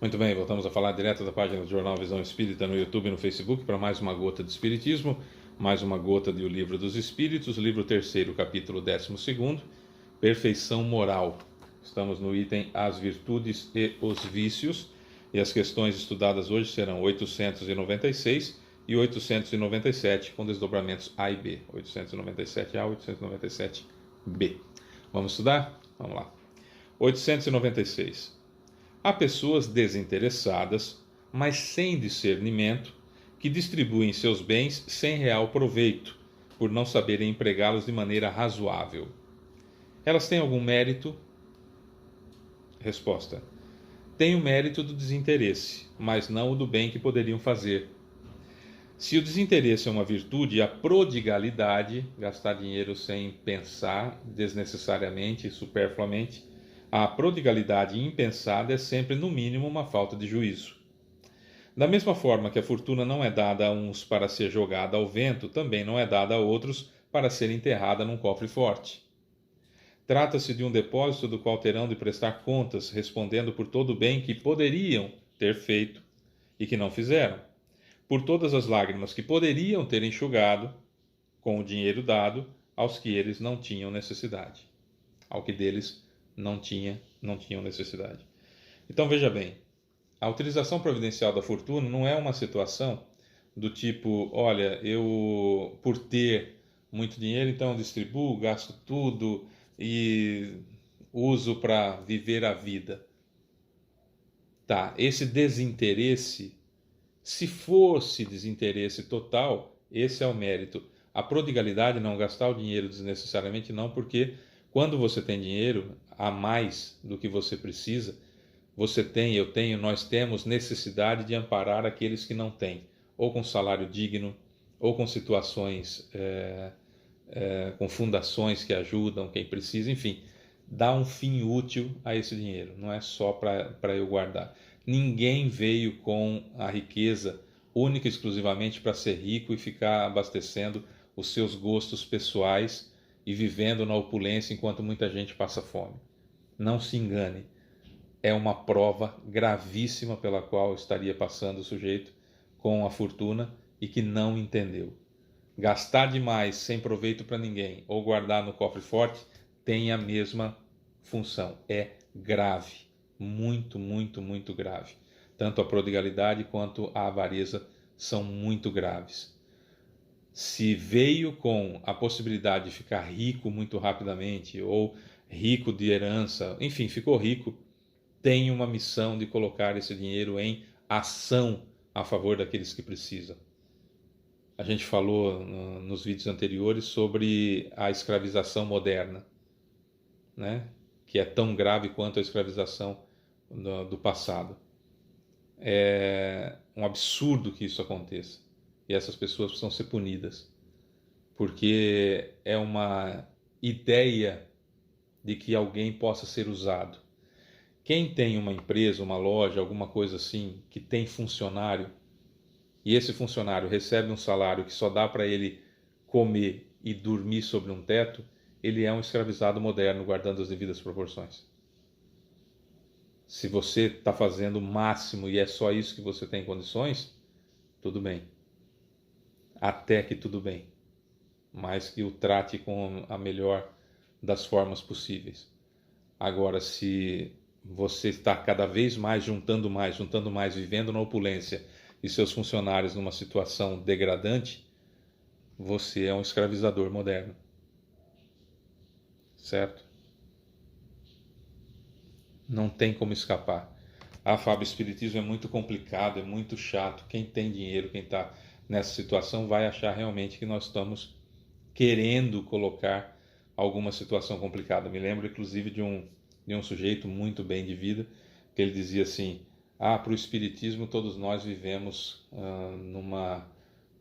Muito bem, voltamos a falar direto da página do Jornal Visão Espírita no YouTube e no Facebook para mais uma gota de Espiritismo, mais uma gota de O Livro dos Espíritos, livro 3º, capítulo 12º, Perfeição Moral. Estamos no item As Virtudes e os Vícios, e as questões estudadas hoje serão 896 e 897, com desdobramentos A e B, 897A e 897B. Vamos estudar? Vamos lá. 896. Há pessoas desinteressadas, mas sem discernimento, que distribuem seus bens sem real proveito, por não saberem empregá-los de maneira razoável. Elas têm algum mérito? Resposta: têm o mérito do desinteresse, mas não o do bem que poderiam fazer. Se o desinteresse é uma virtude, a prodigalidade, gastar dinheiro sem pensar, desnecessariamente e superfluamente, a prodigalidade impensada é sempre, no mínimo, uma falta de juízo. Da mesma forma que a fortuna não é dada a uns para ser jogada ao vento, também não é dada a outros para ser enterrada num cofre forte. Trata-se de um depósito do qual terão de prestar contas, respondendo por todo o bem que poderiam ter feito e que não fizeram, por todas as lágrimas que poderiam ter enxugado com o dinheiro dado aos que eles não tinham necessidade, ao que deles não tinham necessidade. Então veja bem, a utilização providencial da fortuna não é uma situação do tipo, olha, eu por ter muito dinheiro, então distribuo, gasto tudo e uso para viver a vida. Tá, esse desinteresse, se fosse desinteresse total, esse é o mérito. A prodigalidade, não gastar o dinheiro desnecessariamente, não, porque quando você tem dinheiro a mais do que você precisa, você tem, eu tenho, nós temos necessidade de amparar aqueles que não têm, ou com salário digno, ou com situações, com fundações que ajudam quem precisa, enfim, dá um fim útil a esse dinheiro, não é só para eu guardar. Ninguém veio com a riqueza única e exclusivamente para ser rico e ficar abastecendo os seus gostos pessoais e vivendo na opulência enquanto muita gente passa fome. Não se engane, é uma prova gravíssima pela qual estaria passando o sujeito com a fortuna e que não entendeu. Gastar demais sem proveito para ninguém ou guardar no cofre forte tem a mesma função. É grave, muito, muito, muito grave. Tanto a prodigalidade quanto a avareza são muito graves. Se veio com a possibilidade de ficar rico muito rapidamente, ou rico de herança, enfim, ficou rico, tem uma missão de colocar esse dinheiro em ação a favor daqueles que precisam. A gente falou nos vídeos anteriores sobre a escravização moderna, né? Que é tão grave quanto a escravização do passado. É um absurdo que isso aconteça. E essas pessoas precisam ser punidas, porque é uma ideia de que alguém possa ser usado. Quem tem uma empresa, uma loja, alguma coisa assim, que tem funcionário, e esse funcionário recebe um salário que só dá para ele comer e dormir sobre um teto, ele é um escravizado moderno, guardando as devidas proporções. Se você está fazendo o máximo e é só isso que você tem condições, tudo bem. Até que tudo bem. Mas que o trate com a melhor das formas possíveis. Agora, se você está cada vez mais, juntando mais, vivendo na opulência e seus funcionários numa situação degradante, você é um escravizador moderno. Certo? Não tem como escapar. Ah, Fábio, o espiritismo é muito complicado, é muito chato. Quem tem dinheiro, quem está nessa situação, vai achar realmente que nós estamos querendo colocar alguma situação complicada. Me lembro, inclusive, de um sujeito muito bem de vida, que ele dizia assim, para o espiritismo todos nós vivemos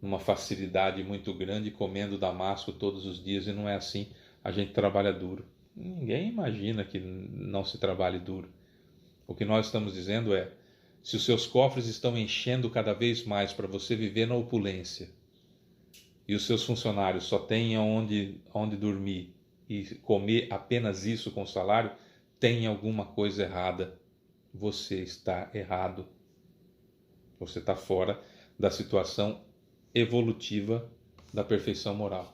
numa facilidade muito grande, comendo damasco todos os dias, e não é assim, a gente trabalha duro. Ninguém imagina que não se trabalhe duro. O que nós estamos dizendo é, se os seus cofres estão enchendo cada vez mais para você viver na opulência, e os seus funcionários só têm onde dormir e comer apenas isso com o salário, tem alguma coisa errada você está errado. Você está fora da situação evolutiva da perfeição moral.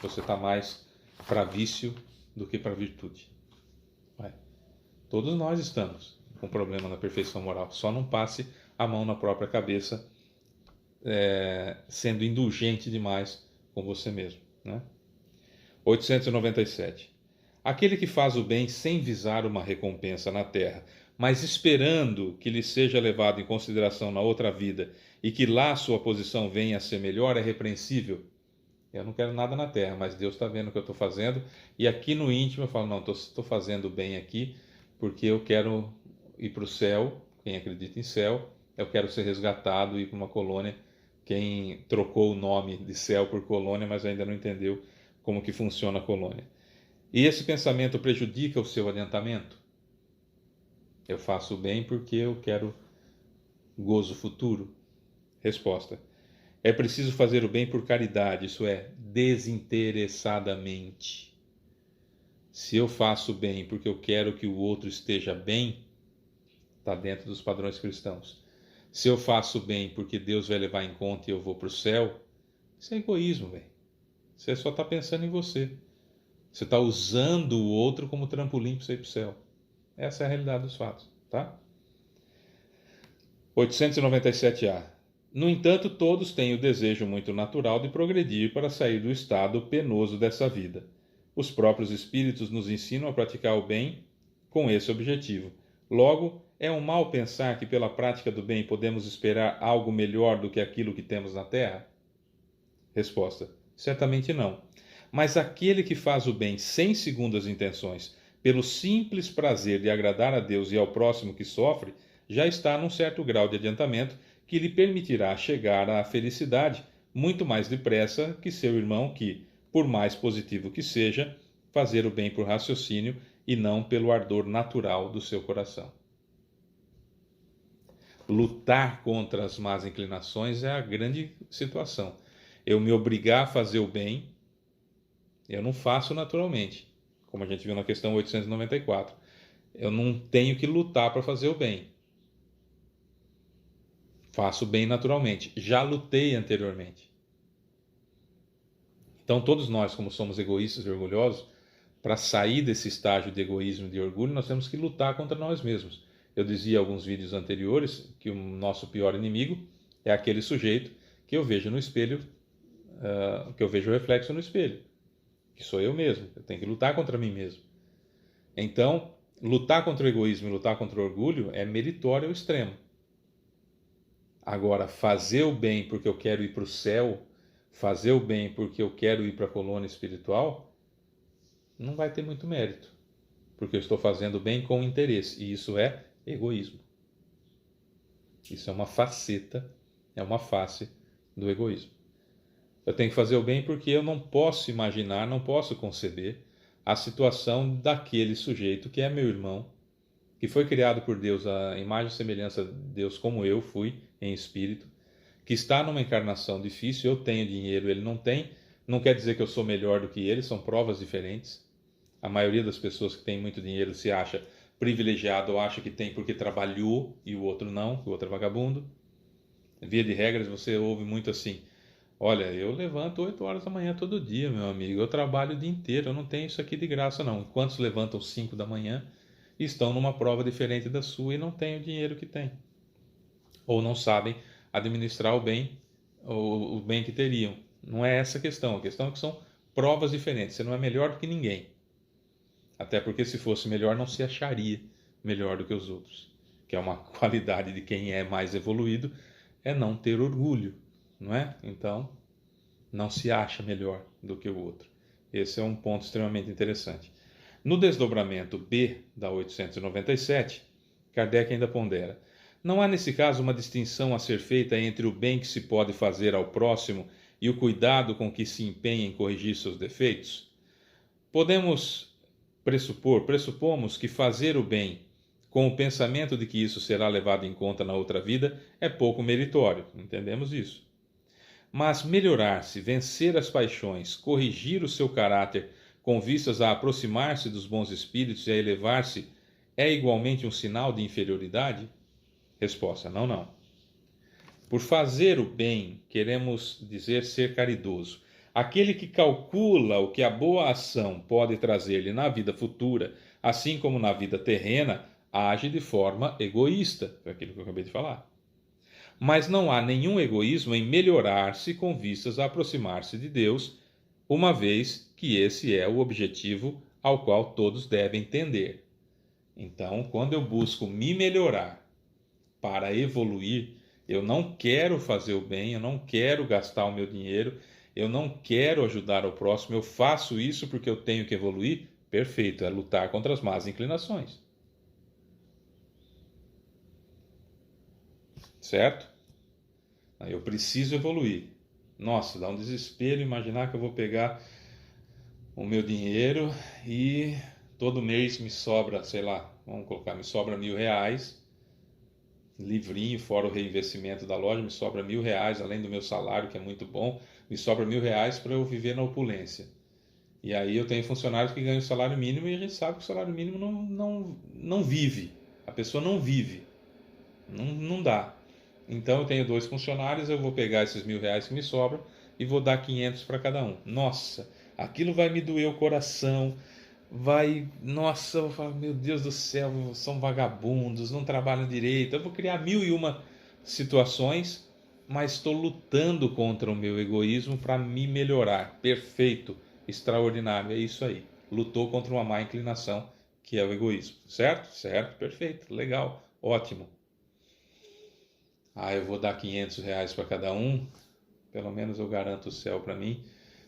Você está mais para vício do que para virtude. Todos nós estamos com problema na perfeição moral. Só não passe a mão na própria cabeça, sendo indulgente demais com você mesmo, né? 897. Aquele que faz o bem sem visar uma recompensa na terra, mas esperando que lhe seja levado em consideração na outra vida e que lá sua posição venha a ser melhor, é repreensível. Eu não quero nada na terra, mas Deus está vendo o que eu estou fazendo, e aqui no íntimo eu falo, não, estou fazendo bem aqui porque eu quero ir para o céu. Quem acredita em céu, eu quero ser resgatado e ir para uma colônia. Quem trocou o nome de céu por colônia, mas ainda não entendeu como que funciona a colônia. E esse pensamento prejudica o seu adiantamento? Eu faço o bem porque eu quero gozo futuro? Resposta: é preciso fazer o bem por caridade, isso é, desinteressadamente. Se eu faço o bem porque eu quero que o outro esteja bem, está dentro dos padrões cristãos. Se eu faço o bem porque Deus vai levar em conta e eu vou para o céu, isso é egoísmo, velho. Você só está pensando em você. Você está usando o outro como trampolim para você ir para o céu. Essa é a realidade dos fatos, tá? 897A. No entanto, todos têm o desejo muito natural de progredir para sair do estado penoso dessa vida. Os próprios espíritos nos ensinam a praticar o bem com esse objetivo. Logo, é um mal pensar que pela prática do bem podemos esperar algo melhor do que aquilo que temos na Terra? Resposta: certamente não. Mas aquele que faz o bem sem segundas intenções, pelo simples prazer de agradar a Deus e ao próximo que sofre, já está num certo grau de adiantamento que lhe permitirá chegar à felicidade muito mais depressa que seu irmão que, por mais positivo que seja, fazer o bem por raciocínio e não pelo ardor natural do seu coração. Lutar contra as más inclinações é a grande situação. Eu me obrigar a fazer o bem, eu não faço naturalmente, como a gente viu na questão 894. Eu não tenho que lutar para fazer o bem. Faço o bem naturalmente. Já lutei anteriormente. Então, todos nós, como somos egoístas e orgulhosos, para sair desse estágio de egoísmo e de orgulho, nós temos que lutar contra nós mesmos. Eu dizia em alguns vídeos anteriores que o nosso pior inimigo é aquele sujeito que eu vejo no espelho, que eu vejo o reflexo no espelho, que sou eu mesmo. Eu tenho que lutar contra mim mesmo. Então, lutar contra o egoísmo e lutar contra o orgulho é meritório ao extremo. Agora, fazer o bem porque eu quero ir para o céu, fazer o bem porque eu quero ir para a colônia espiritual, não vai ter muito mérito, porque eu estou fazendo o bem com interesse, e isso é egoísmo. Isso é uma faceta, é uma face do egoísmo. Eu tenho que fazer o bem porque eu não posso imaginar, não posso conceber a situação daquele sujeito que é meu irmão, que foi criado por Deus, a imagem e semelhança de Deus, como eu fui em espírito, que está numa encarnação difícil. Eu tenho dinheiro, ele não tem. Não quer dizer que eu sou melhor do que ele, são provas diferentes. A maioria das pessoas que tem muito dinheiro se acha privilegiado ou acha que tem porque trabalhou e o outro não, que o outro é vagabundo. Via de regras, você ouve muito assim: olha, eu levanto 8 horas da manhã todo dia, meu amigo, eu trabalho o dia inteiro, eu não tenho isso aqui de graça não. Quantos levantam 5 da manhã e estão numa prova diferente da sua e não têm o dinheiro que tem? Ou não sabem administrar o bem que teriam. Não é essa a questão é que são provas diferentes. Você não é melhor do que ninguém. Até porque se fosse melhor, não se acharia melhor do que os outros. Que é uma qualidade de quem é mais evoluído, é não ter orgulho, não é? Então, não se acha melhor do que o outro. Esse é um ponto extremamente interessante. No desdobramento B da 897, Kardec ainda pondera: não há nesse caso uma distinção a ser feita entre o bem que se pode fazer ao próximo e o cuidado com que se empenha em corrigir seus defeitos? Pressupomos que fazer o bem com o pensamento de que isso será levado em conta na outra vida é pouco meritório, entendemos isso. Mas melhorar-se, vencer as paixões, corrigir o seu caráter com vistas a aproximar-se dos bons espíritos e a elevar-se é igualmente um sinal de inferioridade? Resposta: não, não. Por fazer o bem, queremos dizer ser caridoso. Aquele que calcula o que a boa ação pode trazer-lhe na vida futura, assim como na vida terrena, age de forma egoísta. Foi aquilo que eu acabei de falar. Mas não há nenhum egoísmo em melhorar-se com vistas a aproximar-se de Deus, uma vez que esse é o objetivo ao qual todos devem tender. Então, quando eu busco me melhorar para evoluir, eu não quero fazer o bem, eu não quero gastar o meu dinheiro, eu não quero ajudar o próximo, eu faço isso porque eu tenho que evoluir. Perfeito, é lutar contra as más inclinações. Certo? Eu preciso evoluir. Nossa, dá um desespero imaginar que eu vou pegar o meu dinheiro e todo mês me sobra, sei lá, vamos colocar, me sobra R$ 1.000, livrinho, fora o reinvestimento da loja, me sobra R$ 1.000, além do meu salário, que é muito bom, me sobra R$ 1.000 para eu viver na opulência. E aí eu tenho funcionários que ganham o salário mínimo e a gente sabe que o salário mínimo não vive. A pessoa não vive. Não dá. Então eu tenho 2 funcionários, eu vou pegar esses R$ 1.000 que me sobram e vou dar 500 para cada um. Nossa, aquilo vai me doer o coração. Nossa, eu vou falar, meu Deus do céu, são vagabundos, não trabalham direito. Eu vou criar 1.001 situações, mas estou lutando contra o meu egoísmo para me melhorar. Perfeito, extraordinário, é isso aí. Lutou contra uma má inclinação, que é o egoísmo. Certo? Certo, perfeito, legal, ótimo. Eu vou dar R$ 500 para cada um, pelo menos eu garanto o céu para mim,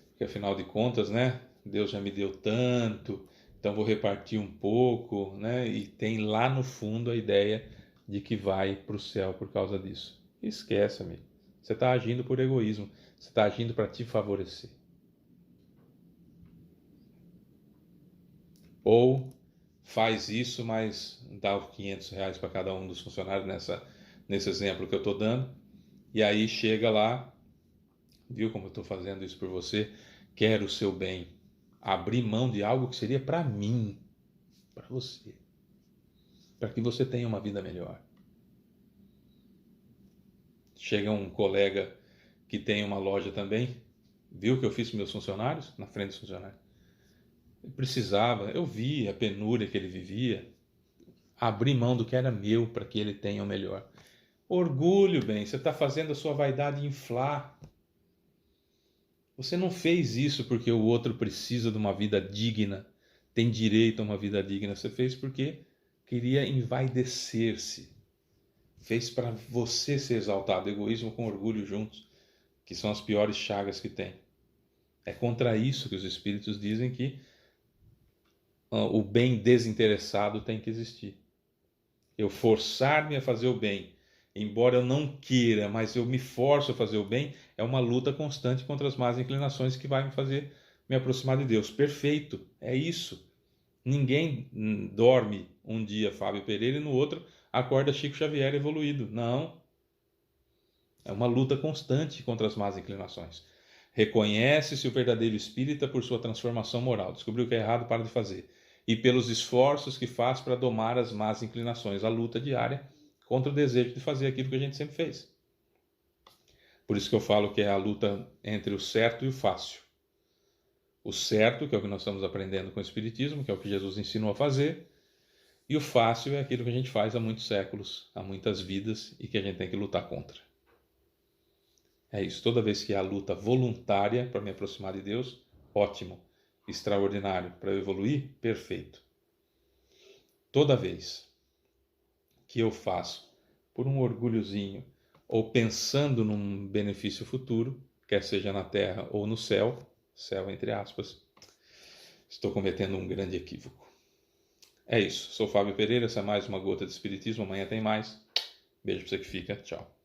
porque afinal de contas, né, Deus já me deu tanto, então vou repartir um pouco, né, e tem lá no fundo a ideia de que vai para o céu por causa disso. Esquece, amigo, você está agindo por egoísmo, você está agindo para te favorecer. Ou faz isso, mas dá os R$ 500 para cada um dos funcionários nesse exemplo que eu estou dando, e aí chega lá, viu como eu estou fazendo isso por você? Quero o seu bem. Abrir mão de algo que seria para mim, para você, para que você tenha uma vida melhor. Chega um colega que tem uma loja também, viu o que eu fiz com meus funcionários, na frente dos funcionários. Ele precisava, eu vi a penúria que ele vivia, abrir mão do que era meu para que ele tenha o melhor. Orgulho, bem, você está fazendo a sua vaidade inflar. Você não fez isso porque o outro precisa de uma vida digna, tem direito a uma vida digna. Você fez porque queria envaidecer-se. Fez para você ser exaltado. Egoísmo com orgulho juntos, que são as piores chagas que tem. É contra isso que os espíritos dizem que o bem desinteressado tem que existir. Eu forçar-me a fazer o bem, embora eu não queira, mas eu me forço a fazer o bem, é uma luta constante contra as más inclinações que vai me fazer me aproximar de Deus. Perfeito, é isso. Ninguém dorme um dia Fábio Pereira e no outro acorda Chico Xavier evoluído. Não. É uma luta constante contra as más inclinações. Reconhece-se o verdadeiro espírita por sua transformação moral. Descobriu o que é errado, para de fazer. E pelos esforços que faz para domar as más inclinações. A luta diária contra o desejo de fazer aquilo que a gente sempre fez. Por isso que eu falo que é a luta entre o certo e o fácil. O certo, que é o que nós estamos aprendendo com o Espiritismo, que é o que Jesus ensinou a fazer, e o fácil é aquilo que a gente faz há muitos séculos, há muitas vidas, e que a gente tem que lutar contra. É isso, toda vez que há luta voluntária para me aproximar de Deus, ótimo, extraordinário. Para eu evoluir, perfeito. Toda vez que eu faço por um orgulhozinho, ou pensando num benefício futuro, quer seja na terra ou no céu, céu entre aspas, estou cometendo um grande equívoco. É isso, sou Fábio Pereira, essa é mais uma gota de Espiritismo, amanhã tem mais. Beijo para você que fica, tchau.